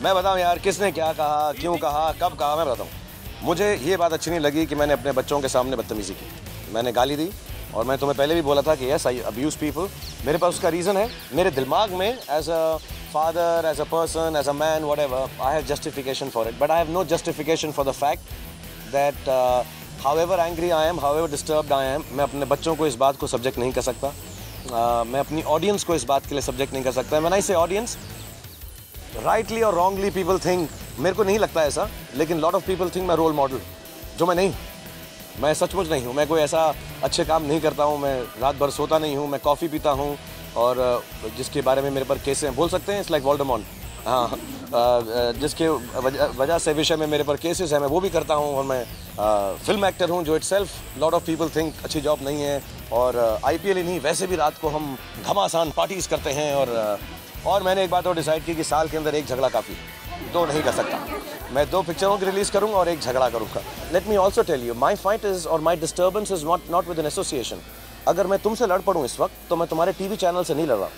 मैं बताऊं यार, किसने क्या कहा, क्यों कहा, कब कहा, मैं बताता हूँ। मुझे ये बात अच्छी नहीं लगी कि मैंने अपने बच्चों के सामने बदतमीजी की, मैंने गाली दी। और मैं तुम्हें पहले भी बोला था कि यस आई अब्यूज पीपल। मेरे पास उसका रीज़न है, मेरे दिमाग में as a father, as a person, as a man, whatever, I have justification for it, but I have no justification for the fact that however angry I am, however disturbed I am, मैं अपने बच्चों को इस बात को subject नहीं कर सकता। मैं अपनी ऑडियंस को इस बात के लिए सब्जेक्ट नहीं कर सकता। व्हेन आई से ऑडियंस, राइटली और रॉन्गली पीपल थिंक, मेरे को नहीं लगता ऐसा, लेकिन लॉट ऑफ पीपल थिंक मैं रोल मॉडल, जो मैं नहीं। मैं सचमुच नहीं हूँ। मैं कोई ऐसा अच्छे काम नहीं करता हूँ। मैं रात भर सोता नहीं हूँ। मैं कॉफ़ी पीता हूँ और जिसके बारे में मेरे पर केसें बोल सकते हैं, इट्स लाइक वोल्डेमॉर्ट। हाँ, जिसके वजह से विषय में मेरे पर केसेस हैं, मैं वो भी करता हूँ। और मैं फिल्म एक्टर हूँ, जो itself lot of people think अच्छी जॉब नहीं है। और IPL ही नहीं, वैसे भी रात को हम घमासान पार्टीज करते हैं। और मैंने एक बात और डिसाइड की कि साल के अंदर एक झगड़ा काफ़ी, दो नहीं कर सकता। मैं 2 पिक्चरों की रिलीज़ करूँगा और एक झगड़ा करूँगा। Let me also tell you, my fight is और my disturbance is not with an association. अगर मैं तुमसे लड़ पड़ूँ इस वक्त, तो मैं तुम्हारे TV चैनल से नहीं लड़ रहा।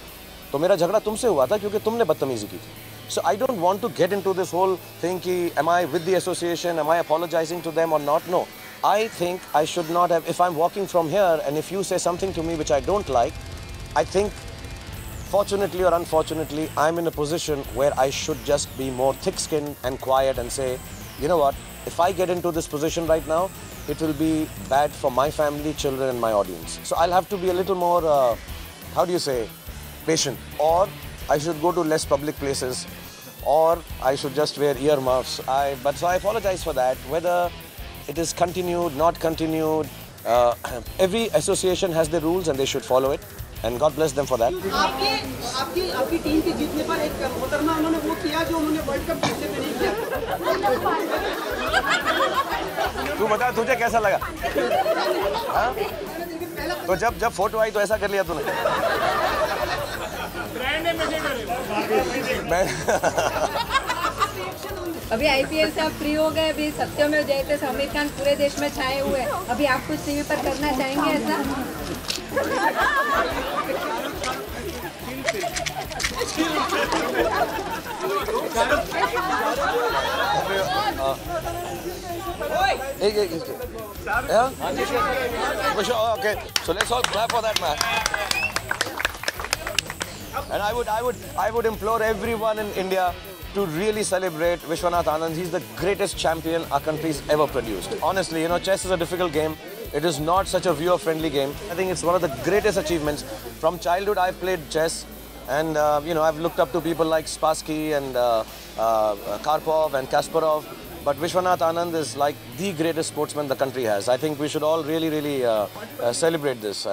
तो मेरा झगड़ा तुमसे हुआ था क्योंकि तुमने बदतमीजी की थी। So I don't want to get into this whole thing कि am I with the association, am I apologising to them और not. No, I think I should not have, if I am walking from here and if you say something to me which I don't like, I think fortunately or unfortunately, I'm in a position where I should just be more thick-skinned and quiet and say, you know what, if I get into this position right now, it will be bad for my family, children and my audience. So I'll have to be a little more, how do you say, patient. Or I should go to less public places, or I should just wear earmuffs. So I apologize for that. Whether it is continued, not continued, every association has their rules and they should follow it. And God bless them for that. आपकी team के जीतने पर एक मोहतरमा उन्होंने वो किया जो उन्होंने वर्ल्ड कप जीतने में नहीं किया। तू बता, तुझे कैसा लगा? हाँ? तो जब फोटो आई तो ऐसा कर लिया तूने? मैं अभी IPL से आप फ्री हो गए, अभी सत्यमेव जयते आमिर खान पूरे देश में छाए हुए हैं, अभी आप कुछ टीवी पर करना चाहेंगे ऐसा? Yeah? Okay, so let's all clap for that man. And I would implore everyone in India to really celebrate Vishwanath Anand. He's the greatest champion our country's ever produced. Honestly, you know, chess is a difficult game. It is not such a viewer-friendly game. I think it's one of the greatest achievements. From childhood, I've played chess. And, you know, I've looked up to people like Spassky and Karpov and Kasparov. But Vishwanath Anand is like the greatest sportsman the country has. I think we should all really, really celebrate this.